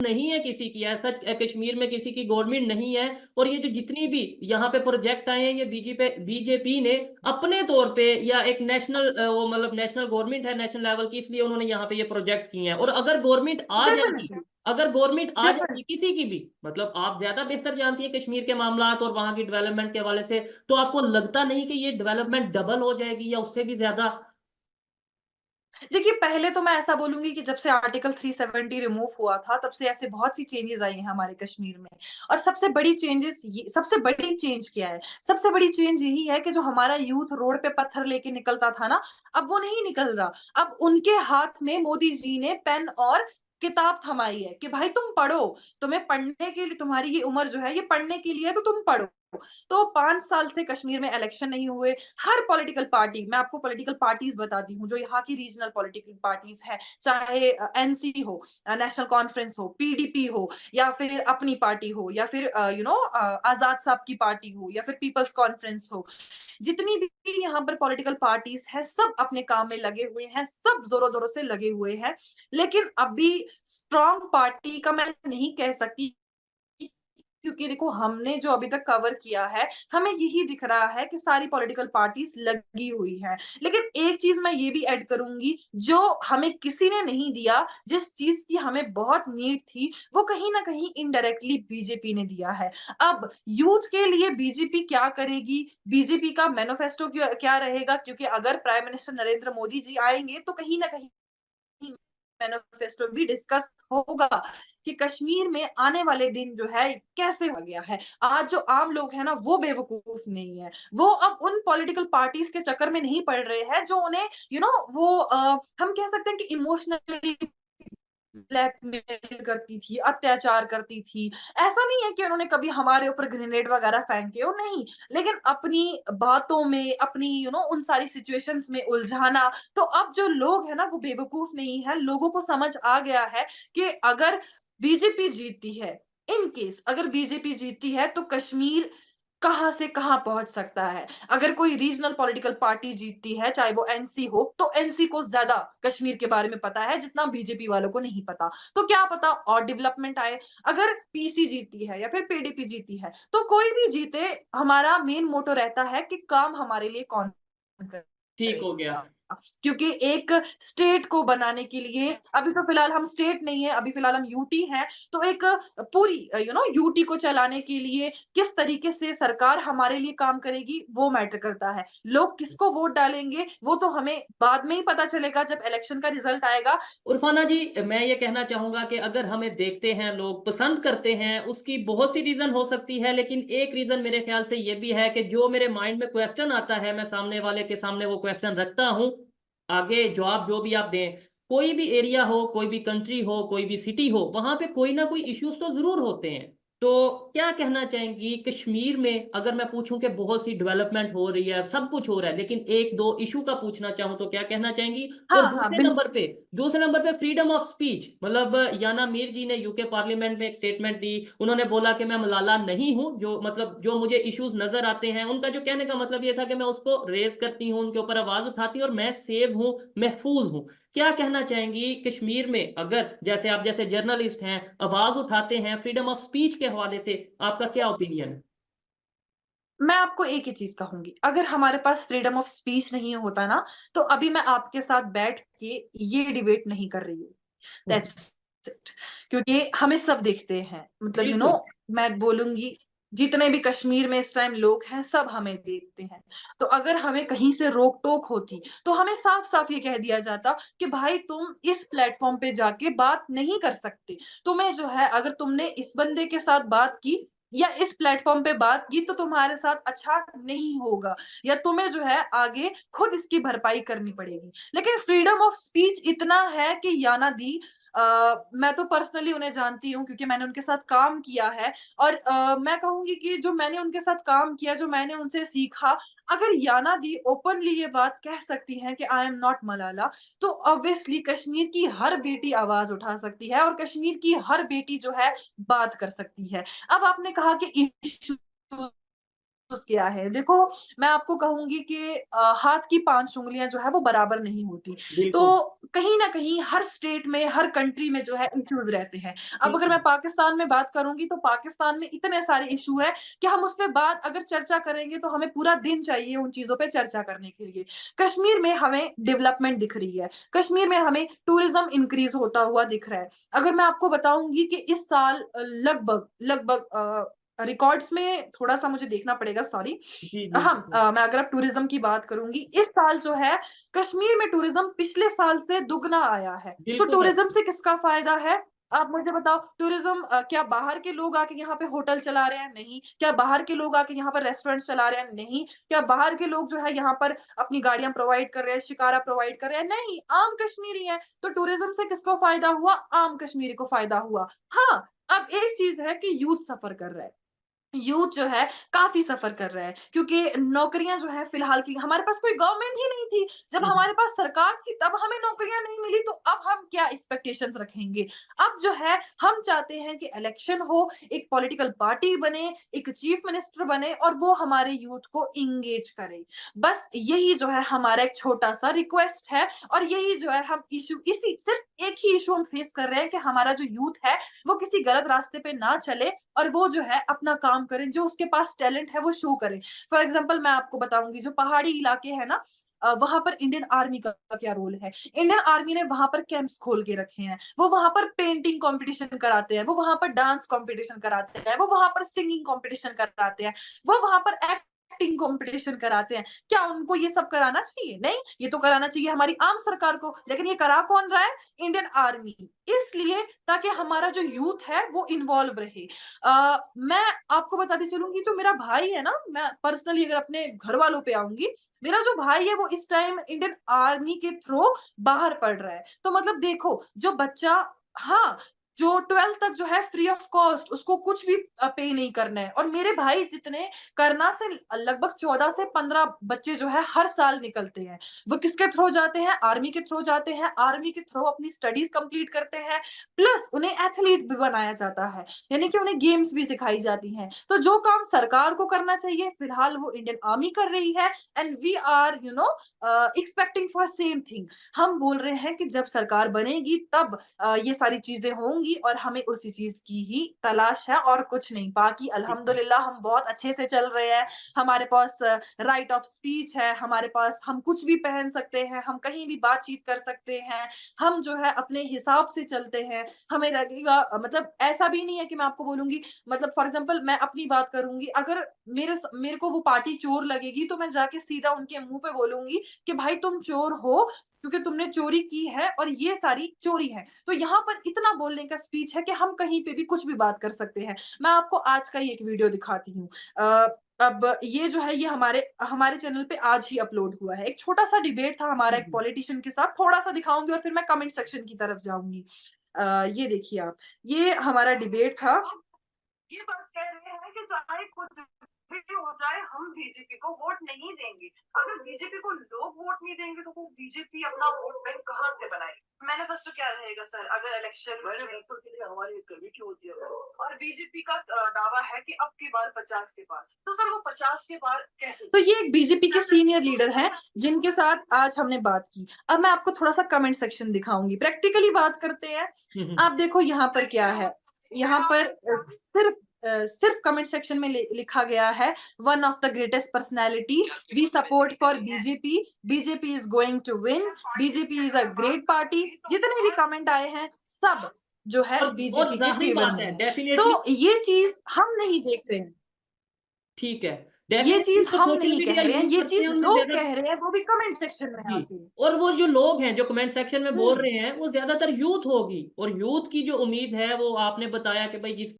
नहीं है किसी की, ऐसा कश्मीर में किसी की गवर्नमेंट नहीं है। और ये जो जितनी भी यहाँ पे प्रोजेक्ट आए हैं, ये बीजेपी ने अपने तौर पे, या एक नेशनल वो मतलब नेशनल गवर्नमेंट है नेशनल लेवल की, इसलिए उन्होंने यहाँ पे ये प्रोजेक्ट किए हैं। और अगर गवर्नमेंट आ जाती, डेफिनेटली, अगर गवर्नमेंट आ जाती डेफिनेटली। किसी की भी, मतलब आप ज्यादा बेहतर जानती है कश्मीर के मामलात और वहां की डेवलपमेंट के हवाले से, तो आपको लगता नहीं कि ये डेवलपमेंट डबल हो जाएगी या उससे भी ज्यादा? देखिए, पहले तो मैं ऐसा बोलूँगी कि जब से आर्टिकल 370 रिमूव हुआ था, तब से ऐसे बहुत सी चेंजेज़ आई हैं हमारे कश्मीर में। और सबसे बड़ी चेंज क्या है? सबसे बड़ी चेंज यही है कि जो हमारा यूथ रोड पे पत्थर लेके निकलता था ना, अब वो नहीं निकल रहा। अब उनके हाथ में मोदी जी ने पेन और किताब थमाई है कि भाई तुम पढ़ो, तुम्हें पढ़ने के लिए, तुम्हारी ये उम्र जो है, ये पढ़ने के लिए है, तो तुम पढ़ो। तो 5 साल से कश्मीर में इलेक्शन नहीं हुए। हर पॉलिटिकल पार्टी, मैं आपको पॉलिटिकल पार्टीज़ बताती हूँ, जो यहाँ की रीजनल पॉलिटिकल पार्टीज़ हैं, चाहे एनसी हो, नेशनल कॉन्फ्रेंस हो, पीडीपी हो, या फिर अपनी पार्टी हो, या फिर आज़ाद साहब की पार्टी हो, या फिर पीपल्स कॉन्फ्रेंस हो। जितनी भी यहाँ पर पॉलिटिकल पार्टीज़ हैं, सब अपने काम में लगे हुए हैं, सब ज़ोरों-तोरों से लगे हुए हैं। लेकिन अभी स्ट्रॉन्ग पार्टी का मैं नहीं कह सकती, क्योंकि देखो हमने जो अभी तक कवर किया है, हमें यही दिख रहा है कि सारी पॉलिटिकल पार्टीज़ लगी हुई हैं। लेकिन एक चीज़ मैं ये भी ऐड करूँगी, जो हमें किसी ने नहीं दिया, जिस चीज़ की हमें बहुत नीड थी, वो कहीं न कहीं इनडायरेक्टली बीजेपी ने दिया है। अब यूथ के लिए बीजेपी क्या करेगी, बीजेपी का मैनिफेस्टो क्या क्या रहेगा, क्योंकि अगर प्राइम मिनिस्टर नरेंद्र मोदी जी आएँगे, तो कहीं न कहीं मैनिफेस्टो भी डिस्कस होगा कि कश्मीर में आने वाले दिन जो है कैसे हो गया है। आज जो आम लोग हैं ना, वो बेवकूफ नहीं है। वो अब उन पॉलिटिकल पार्टीज के चक्कर में नहीं पड़ रहे हैं, जो उन्हें वो हम कह सकते हैं कि इमोशनली ब्लैकमेल करती थी, अत्याचार करती थी। ऐसा नहीं है कि उन्होंने कभी हमारे ऊपर ग्रेनेड वगैरह फेंके हो, नहीं। लेकिन अपनी बातों में, अपनी उन सारी सिचुएशंस में उलझाना। तो अब जो लोग हैं ना, वो बेवकूफ नहीं है। लोगों को समझ आ गया है कि अगर बीजेपी जीतती है, इन केस अगर बीजेपी जीतती है, तो कश्मीर कहाँ से कहाँ पहुँच सकता है। अगर कोई रीजनल पॉलिटिकल पार्टी जीतती है, चाहे वो एनसी हो, तो एनसी को ज़्यादा कश्मीर के बारे में पता है, जितना बीजेपी वालों को नहीं पता। तो क्या पता और डेवलपमेंट आए। अगर पीसी जीतती है या फिर पीडीपी जीती है, तो कोई भी जीते, हमारा मेन मोटो रहता है कि काम हमारे लिए कौन ठीक हो गया। करेगा। क्योंकि एक स्टेट को बनाने के लिए, अभी तो फिलहाल हम स्टेट नहीं है, अभी फिलहाल हम यूटी हैं। तो एक पूरी यूटी को चलाने के लिए किस तरीके से सरकार हमारे लिए काम करेगी, वो मैटर करता है। लोग किसको वोट डालेंगे, वो तो हमें बाद में ही पता चलेगा, जब इलेक्शन का रिजल्ट आएगा। उरफाना जी, मैं ये कहना चाहूँगा कि अगर हमें देखते हैं, लोग पसंद करते हैं, उसकी बहुत सी रीज़न हो सकती है, लेकिन एक रीज़न मेरे ख़्याल से ये भी है कि जो मेरे माइंड में क्वेश्चन आता है, मैं सामने वाले के सामने वो क्वेश्चन रखता हूँ। आगे जवाब जो भी आप दें, कोई भी एरिया हो, कोई भी कंट्री हो, कोई भी सिटी हो, वहाँ पे कोई ना कोई इश्यूज़ तो ज़रूर होते हैं। तो क्या कहना चाहेंगी कश्मीर में, अगर मैं पूछूँ कि बहुत सी डेवलपमेंट हो रही है, सब कुछ हो रहा है, लेकिन 1-2 इश्यू का पूछना चाहूँ तो क्या कहना चाहेंगी? और हाँ, हाँ, बिल्कुल। दूसरे नंबर पे फ्रीडम ऑफ स्पीच, मतलब याना मीर जी ने यूके पार्लियामेंट में एक स्टेटमेंट दी। उन्होंने बोला कि मैं मलाला नहीं हूँ, जो मतलब जो मुझे इश्यूज नजर आते हैं, उनका जो कहने का मतलब ये था कि मैं उसको रेज करती हूँ, उनके ऊपर आवाज उठाती हूँ, और मैं सेव हूँ, महफूज हूँ। क्या कहना चाहेंगी कश्मीर में, अगर जैसे आप जैसे जर्नलिस्ट हैं, आवाज उठाते हैं फ्रीडम ऑफ स्पीच के हवाले से, आपका क्या ओपिनियन है? मैं आपको एक ही चीज़ कहूँगी, अगर हमारे पास फ्रीडम ऑफ स्पीच नहीं होता ना, तो अभी मैं आपके साथ बैठ के ये डिबेट नहीं कर रही हूँ। That's it. क्योंकि हमें सब दिखते हैं, मतलब बिल्कुल। मैं बोलूँगी, जितने भी कश्मीर में इस टाइम लोग हैं, सब हमें देखते हैं। तो अगर हमें कहीं से रोक-टोक होती, तो हमें साफ-साफ ये कह दिया जाता कि भाई तुम इस प्लेटफ़ॉर्म पे जाके बात नहीं कर सकते। तुम्हें जो है, अगर तुमने इस बंदे के साथ बात की या इस प्लेटफ़ॉर्म पे बात की, तो तुम्हारे साथ अच्छा नहीं होगा, या तुम्हें जो है आगे खुद इसकी भरपाई करनी पड़ेगी। लेकिन फ्रीडम ऑफ स्पीच इतना है कि याना दी, मैं तो पर्सनली उन्हें जानती हूँ, क्योंकि मैंने उनके साथ काम किया है। और मैं कहूँगी कि जो मैंने उनके साथ काम किया, जो मैंने उनसे सीखा, अगर याना दी ओपनली ये बात कह सकती हैं कि आई एम नॉट मलाला, तो ऑब्वियसली कश्मीर की हर बेटी आवाज़ उठा सकती है, और कश्मीर की हर बेटी जो है बात कर सकती है। अब आपने कहा कि इश्यू किया है। देखो, मैं आपको कहूँगी कि हाथ की 5 उँगलियाँ जो है वो बराबर नहीं होती। बिल्कुल, तो कहीं न कहीं हर स्टेट में, हर कंट्री में जो है इश्यूज़ रहते हैं। अब अगर बिल्कुल। मैं पाकिस्तान में बात करूँगी तो पाकिस्तान में इतने सारे इश्यू हैं कि हम उस पे बात अगर चर्चा करेंगे तो हमें पूरा दिन चाहिए उन चीज़ों पे चर्चा करने के लिए। कश्मीर में हमें डेवलपमेंट दिख रही है। कश्मीर में हमें टूरिज़्म इंक्रीज़ होता हुआ दिख रहा है। अगर मैं आपको बताऊँगी कि इस साल लगभग रिकॉर्ड्स में थोड़ा-सा मुझे देखना पड़ेगा, सॉरी। जी, जी, हाँ, बिल्कुल। मैं अगर अब टूरिज़्म की बात करूँगी, इस साल जो है कश्मीर में टूरिज़्म पिछले साल से दुगना आया है। तो बिल्कुल टूरिज़्म से किसका फ़ायदा है? आप मुझे बताओ, टूरिज़्म क्या बाहर के लोग आके यहाँ पे होटल चला रहे हैं? नहीं। क्या बाहर के लोग आके यहाँ पर रेस्टोरेंट्स चला रहे हैं? नहीं। क्या बाहर के लोग जो है यहाँ पर अपनी गाड़ियाँ प्रोवाइड कर रहे हैं, शिकारा प्रोवाइड कर रहे हैं? नहीं, आम कश्मीरी हैं। तो टूरिज़्म से किसको फ़ायदा हुआ? आम कश्मीरी को फ़ायदा हुआ। हाँ, अब एक चीज़ है कि यूथ सफ़र कर रहा है। यूथ जो है काफ़ी सफ़र कर रहा है, क्योंकि नौकरियाँ जो है फ़िलहाल की हमारे पास कोई गवर्नमेंट ही नहीं थी। जब हुँ, हुँ। हमारे पास सरकार थी तब हमें नौकरियाँ नहीं मिली, तो अब हम क्या एक्सपेक्टेशंस रखेंगे? अब जो है हम चाहते हैं कि इलेक्शन हो, एक पॉलिटिकल पार्टी बने, एक चीफ मिनिस्टर बने और वो हमारे यूथ को एंगेज करे। बस यही जो है हमारा एक छोटा-सा रिक्वेस्ट है, और यही जो है हम इश्यू इसी सिर्फ़ एक ही इश्यू हम फेस कर रहे हैं कि हमारा जो यूथ है, वो किसी गलत रास्ते पे ना चले और वो जो है अपना काम करे, जो उसके पास टैलेंट है वो शो करे। फॉर एग्ज़ाम्पल मैं आपको बताऊँगी, जो पहाड़ी इलाके हैं ना, वहाँ पर इंडियन आर्मी का क्या रोल है? इंडियन आर्मी ने वहाँ पर कैंप्स खोल के रखे हैं। वो वहाँ पर पेंटिंग कॉम्पिटिशन कराते हैं, वो वहाँ पर डांस कॉम्पिटिशन कराते हैं, वो वहाँ पर सिंगिंग कॉम्पिटिशन कराते हैं, वो वहाँ पर एक्टिंग कॉम्पिटिशन कराते हैं। क्या उनको ये सब कराना चाहिए? नहीं, ये तो कराना चाहिए हमारी आम सरकार को, लेकिन ये करा कौन रहा है? Indian army. इसलिए ताकि हमारा जो यूथ है वो इन्वॉल्व रहे। मैं आपको बताती चलूँ कि जो मेरा भाई है ना, मैं पर्सनली अगर अपने घरवालों पे आऊँगी, मेरा जो भाई है वो इस टाइम इंडियन आर्मी के थ्रू बाहर पढ़ रहा है। तो मतलब देखो, जो बच्चा, हाँ, जो 12th तक जो है फ्री ऑफ कॉस्ट, उसको कुछ भी पे नहीं करना है, और मेरे भाई जितने करना से लगभग 14 से 15 बच्चे जो है हर साल निकलते हैं। वो किसके थ्रू जाते हैं? आर्मी के थ्रू जाते हैं, आर्मी के थ्रू अपनी स्टडीज़ कंप्लीट करते हैं, प्लस उन्हें एथलीट भी बनाया जाता है, यानी कि उन्हें गेम्स भी सिखाई जाती हैं। तो जो काम सरकार को करना चाहिए, फिलहाल वो इंडियन आर्मी कर रही है, and we are expecting for same thing. हम बोल रहे हैं कि जब सरकार बनेगी तब ये सारी चीज़ें होंगी और हमें उसी चीज़ की ही तलाश है और कुछ नहीं। बाकी ठीक है। अल्हम्दुलिल्लाह हम बहुत अच्छे से चल रहे हैं। हमारे पास राइट ऑफ स्पीच है, हमारे पास हम कुछ भी पहन सकते हैं, हम कहीं भी बातचीत कर सकते हैं, हम जो है अपने हिसाब से चलते हैं। हमें लगेगा मतलब ऐसा भी नहीं है कि मैं आपको बोलूँगी, मतलब फॉर एग्ज़ाम्पल मैं अपनी बात करूँगी, अगर मेरे को वो पार्टी चोर लगेगी तो मैं जाके सीधा उनके मुँह पे बोलूँगी कि भाई तुम चोर हो, क्योंकि तुमने चोरी की है और ये सारी चोरी है। तो यहाँ पर इतना बोलने का स्पीच है कि हम कहीं पे भी कुछ भी बात कर सकते हैं। मैं आपको आज का ही एक वीडियो दिखाती हूँ। अब ये जो है ये हमारे हमारे चैनल पे आज ही अपलोड हुआ है। एक छोटा-सा डिबेट था हमारा हुँ, एक हुँ। पॉलिटिशियन के साथ, थोड़ा-सा दिखाऊँगी और फिर मैं कमेंट सेक्शन की तरफ जाऊँगी। ये देखिए आप, ये हमारा डिबेट था। ये बात कह रहे हैं कि चाहे कुछ भी हो जाए, हम बीजेपी को वोट नहीं देंगे। अगर बीजेपी को लोग वोट नहीं देंगे तो वो बीजेपी अपना वोट बैंक कहाँ से बनाएगी? मैनिफेस्टो क्या रहेगा सर अगर इलेक्शन, मैनिफेस्टो के लिए हमारी एक कमेटी होती है और बीजेपी का दावा है कि अब की बार 50 के पार। तो सर वो 50 के पार कैसे? तो ये एक बीजेपी के सीनियर लीडर हैं जिनके साथ आज हमने बात की। अब मैं आपको थोड़ा-सा कमेंट सेक्शन दिखाऊँगी। प्रैक्टिकली बात करते हैं। हुँ, हुँ। आप देखो यहाँ पर क्या है? यहाँ पर सिर्फ कमेंट सेक्शन में लिखा गया है, one of the greatest personality, we support for BJP, BJP is going to win, BJP is a great party. जितने भी कमेंट आए हैं सब जो है और बीजेपी के ज़ाहिर फेवर बात में है है। डेफ़िनेटली तो ये चीज हम नहीं देख रहे हैं, ठीक है। ये डेफ़िनेटली चीज जो हम सोशल नहीं कह मीडिया रहे हैं, यूज़ ये करते चीज हैं उनमें लोग ज़्यादा कह रहे हैं, वो भी कमेंट सेक्शन में जी, आके। और वो जो लोग हैं जो कमेंट सेक्शन में बोल हम्म। रहे हैं वो ज़्यादातर यूथ होगी और यूथ की जो उम्मीद है वो आपने बताया कि भाई जिस